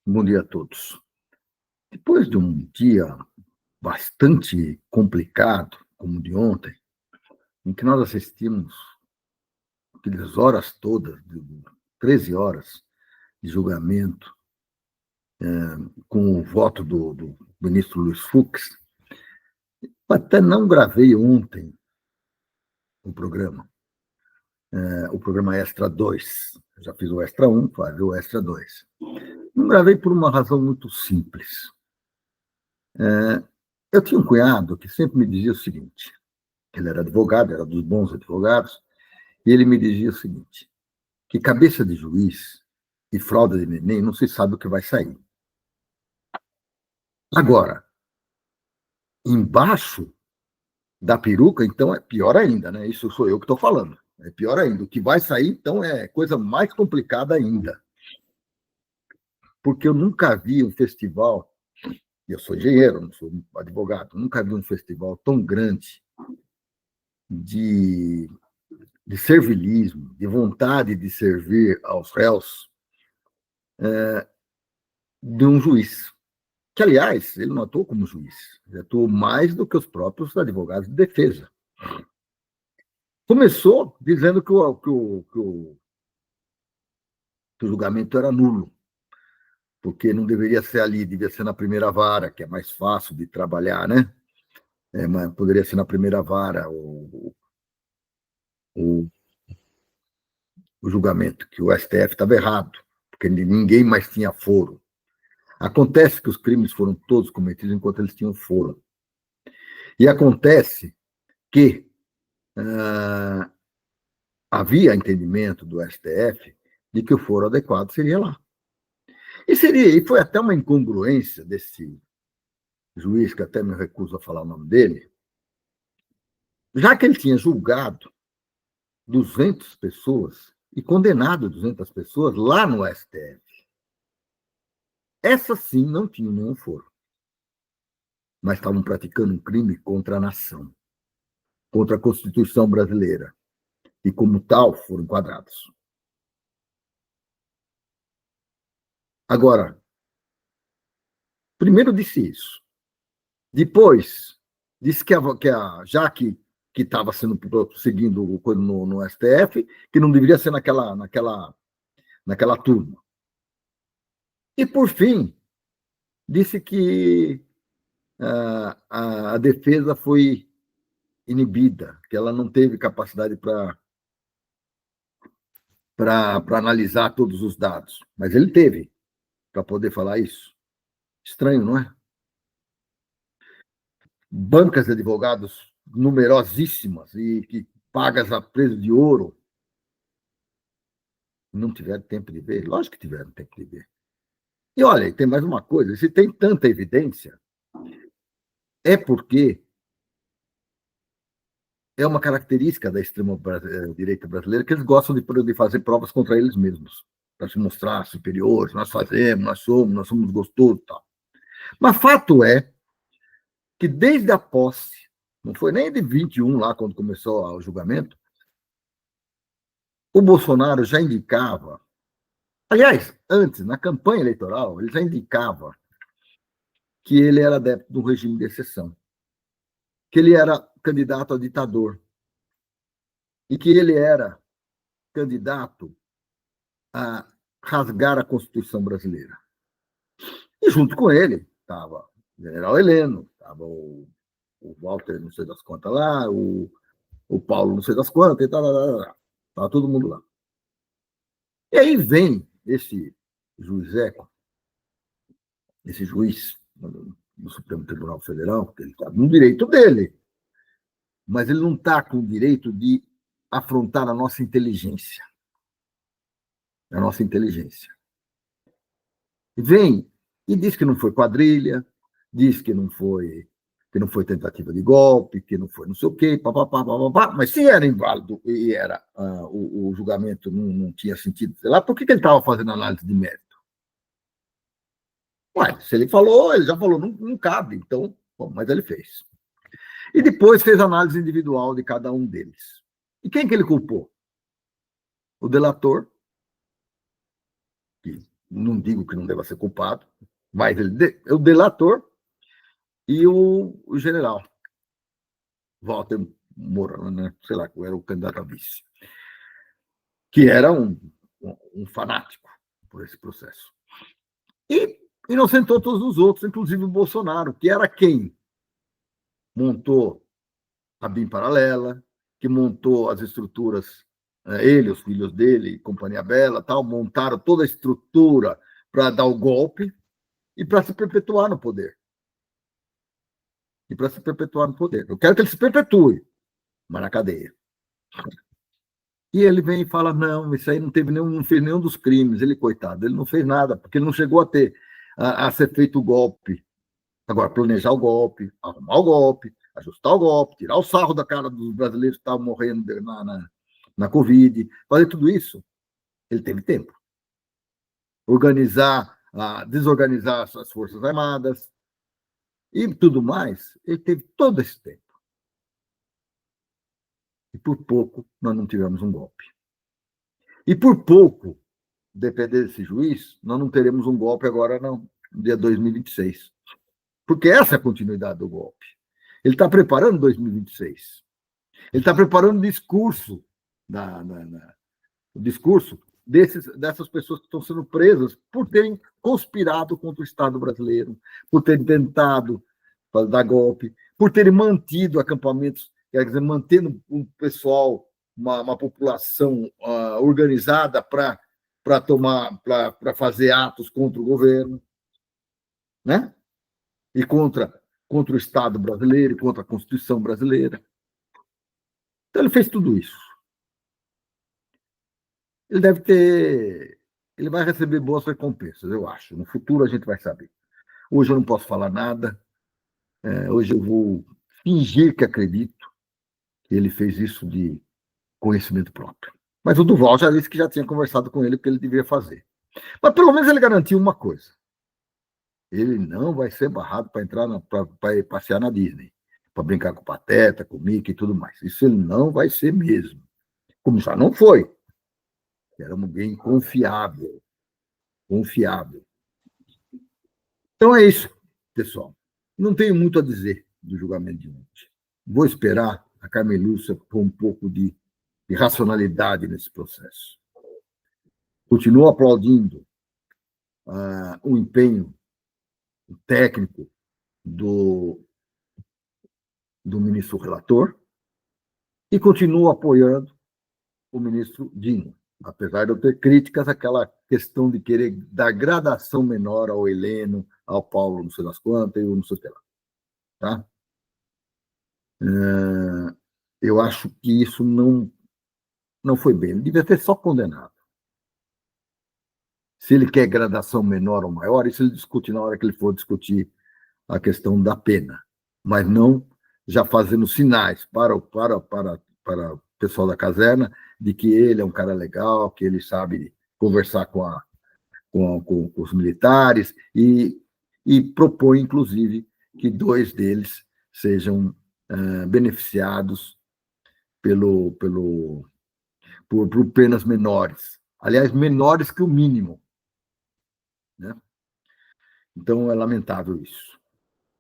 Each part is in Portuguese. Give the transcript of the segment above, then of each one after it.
Bom dia a todos. Depois de um dia bastante complicado, como o de ontem, em que nós assistimos aquelas horas todas, 13 horas de julgamento, com o voto do ministro Luiz Fux, até não gravei ontem o programa Extra 2. Já fiz o Extra 1, fazer o Extra 2. Não gravei por uma razão muito simples. Eu tinha um cunhado que sempre me dizia o seguinte: ele era advogado, era dos bons advogados, e ele me dizia o seguinte, que cabeça de juiz e fralda de neném não se sabe o que vai sair. Agora, embaixo da peruca, então, é pior ainda, né? Isso sou eu que estou falando. É pior ainda. O que vai sair, então, é coisa mais complicada ainda. Porque eu nunca vi um festival, e eu sou engenheiro, não sou advogado, nunca vi um festival tão grande de, de servilismo, de vontade de servir aos réus, de um juiz. Que, aliás, ele não atuou como juiz, ele atuou mais do que os próprios advogados de defesa. Começou dizendo que o julgamento era nulo, porque não deveria ser ali, devia ser na primeira vara, que é mais fácil de trabalhar, né? Mas poderia ser na primeira vara o, o julgamento, que o STF estava errado, porque ninguém mais tinha foro. Acontece que os crimes foram todos cometidos enquanto eles tinham foro. E acontece que havia entendimento do STF de que o foro adequado seria lá. E foi até uma incongruência desse juiz, que até me recuso a falar o nome dele, já que ele tinha julgado 200 pessoas e condenado 200 pessoas lá no STF. Essas sim não tinham nenhum foro, mas estavam praticando um crime contra a nação, contra a Constituição brasileira, e como tal foram enquadrados. Agora, primeiro disse isso. Depois, disse já que estava sendo seguindo o coisa no STF, que não deveria ser naquela turma. E, por fim, disse que a defesa foi inibida, que ela não teve capacidade para analisar todos os dados. Mas ele teve para poder falar isso. Estranho, não é? Bancas de advogados numerosíssimas e que pagas a preço de ouro não tiveram tempo de ver? Lógico que tiveram tempo de ver. E olha, tem mais uma coisa: se tem tanta evidência, é porque é uma característica da extrema-direita brasileira que eles gostam de fazer provas contra eles mesmos, para se mostrar superiores. Nós fazemos, nós somos gostosos e tal. Mas fato é que desde a posse, não foi nem de 21 lá, quando começou o julgamento, o Bolsonaro já indicava, aliás, antes, na campanha eleitoral, ele já indicava que ele era adepto do regime de exceção, que ele era candidato a ditador e que ele era candidato a rasgar a Constituição brasileira. E junto com ele estava o general Heleno, estava o Walter, não sei das quantas lá, o Paulo, não sei das quantas, e tal, estava todo mundo lá. E aí vem esse juiz Eco, esse juiz do Supremo Tribunal Federal, que ele está no direito dele, mas ele não está com o direito de afrontar a nossa inteligência. A nossa inteligência. Vem e diz que não foi quadrilha, diz que não foi tentativa de golpe, que não foi não sei o quê, papapá, papapá, mas se era inválido e era o julgamento não tinha sentido, sei lá, por que ele estava fazendo análise de mérito? Ué, se ele falou, ele já falou, não cabe, então, bom, mas ele fez. E depois fez análise individual de cada um deles. E quem que ele culpou? O delator, que não digo que não deva ser culpado, mas o delator e o general, Walter Moura, né? Sei lá, era o candidato a vice, que era um fanático por esse processo. E inocentou todos os outros, inclusive o Bolsonaro, que era quem montou a BIM paralela, que montou as estruturas, ele, os filhos dele, Companhia Bela, tal, montaram toda a estrutura para dar o golpe e para se perpetuar no poder. Eu quero que ele se perpetue, mas na cadeia. E ele vem e fala: não, isso aí não fez nenhum dos crimes. Ele, coitado, ele não fez nada, porque ele não chegou a ser feito o golpe. Agora, planejar o golpe, arrumar o golpe, ajustar o golpe, tirar o sarro da cara dos brasileiros que estavam morrendo na Covid, fazer tudo isso, ele teve tempo. Desorganizar as Forças Armadas e tudo mais, ele teve todo esse tempo. E por pouco nós não tivemos um golpe. E por pouco, depender desse juiz, nós não teremos um golpe agora no dia 2026. Porque essa é a continuidade do golpe. Ele está preparando 2026. Ele está preparando o discurso, o discurso dessas pessoas que estão sendo presas por terem conspirado contra o Estado brasileiro, por terem tentado dar golpe, por terem mantido acampamentos, quer dizer, mantendo um pessoal, uma população organizada para fazer atos contra o governo, né? E contra o Estado brasileiro, e contra a Constituição brasileira. Então, ele fez tudo isso. Ele vai receber boas recompensas, eu acho. No futuro a gente vai saber. Hoje eu não posso falar nada. Hoje eu vou fingir que acredito que ele fez isso de conhecimento próprio. Mas o Duval já disse que já tinha conversado com ele, que ele devia fazer. Mas pelo menos ele garantiu uma coisa: ele não vai ser barrado para entrar para passear na Disney, para brincar com o Pateta, com o Mickey e tudo mais. Isso ele não vai ser mesmo. Como já não foi. Era alguém confiável. Confiável. Então é isso, pessoal. Não tenho muito a dizer do julgamento de ontem. Vou esperar a Carmen Lúcia pôr um pouco de racionalidade nesse processo. Continuo aplaudindo o empenho técnico do ministro relator e continuo apoiando o ministro Dino, apesar de eu ter críticas àquela questão de querer dar gradação menor ao Heleno, ao Paulo, não sei das quantas, e eu não sei o que lá. Tá? Eu acho que isso não foi bem. Ele devia ter só condenado. Se ele quer gradação menor ou maior, isso ele discute na hora que ele for discutir a questão da pena, mas não já fazendo sinais para o pessoal da caserna de que ele é um cara legal, que ele sabe conversar com os militares e propõe, inclusive, que 2 deles sejam beneficiados por penas menores. Aliás, menores que o mínimo. Né? Então, é lamentável isso.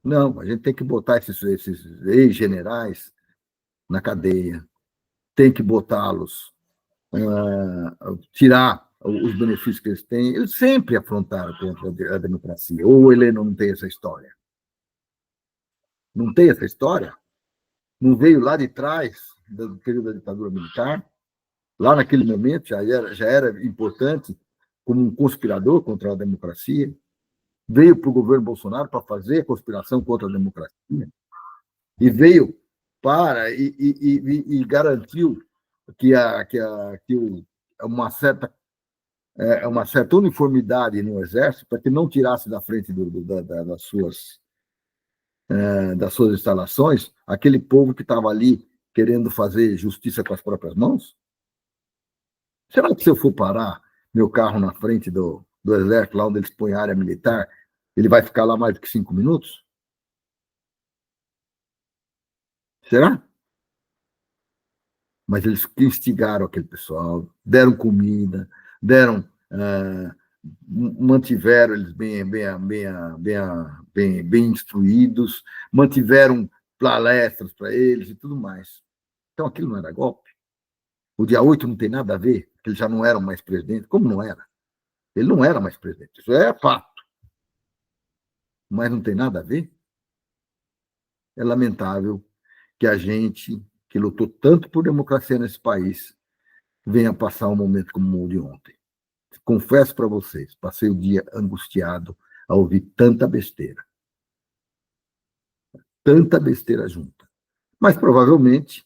Não, a gente tem que botar esses ex-generais na cadeia, tem que botá-los, tirar os benefícios que eles têm. Eles sempre afrontaram contra a democracia. Ou ele não tem essa história? Não tem essa história? Não veio lá de trás, do período da ditadura militar? Lá naquele momento já era importante como um conspirador contra a democracia? Veio para o governo Bolsonaro para fazer conspiração contra a democracia? E veio e garantiu uma certa uniformidade no Exército para que não tirasse da frente das suas instalações aquele povo que estava ali querendo fazer justiça com as próprias mãos? Será que se eu for parar meu carro na frente do Exército, lá onde eles põem a área militar, ele vai ficar lá mais do que 5 minutos? Será? Mas eles instigaram aquele pessoal, deram comida, deram mantiveram eles bem instruídos, mantiveram palestras para eles e tudo mais. Então, aquilo não era golpe. O dia 8 não tem nada a ver, porque eles já não eram mais presidente. Como não era? Ele não era mais presidente, isso é fato. Mas não tem nada a ver. É lamentável que a gente, que lutou tanto por democracia nesse país, venha passar um momento como o de ontem. Confesso para vocês, passei o dia angustiado a ouvir tanta besteira junta. Mas provavelmente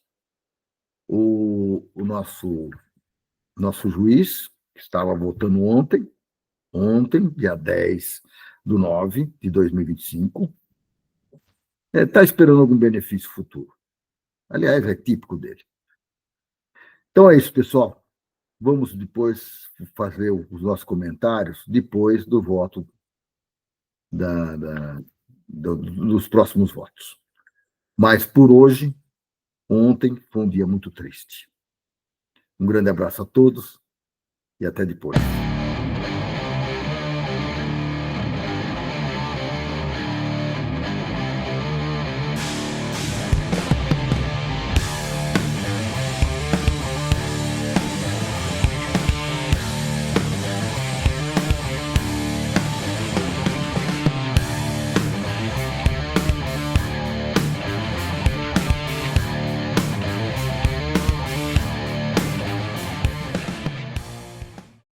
o nosso juiz, que estava votando ontem, dia 10/9/2025, está esperando algum benefício futuro. Aliás, é típico dele. Então é isso, pessoal. Vamos depois fazer os nossos comentários depois do voto dos próximos votos. Mas por hoje, ontem foi um dia muito triste. Um grande abraço a todos e até depois.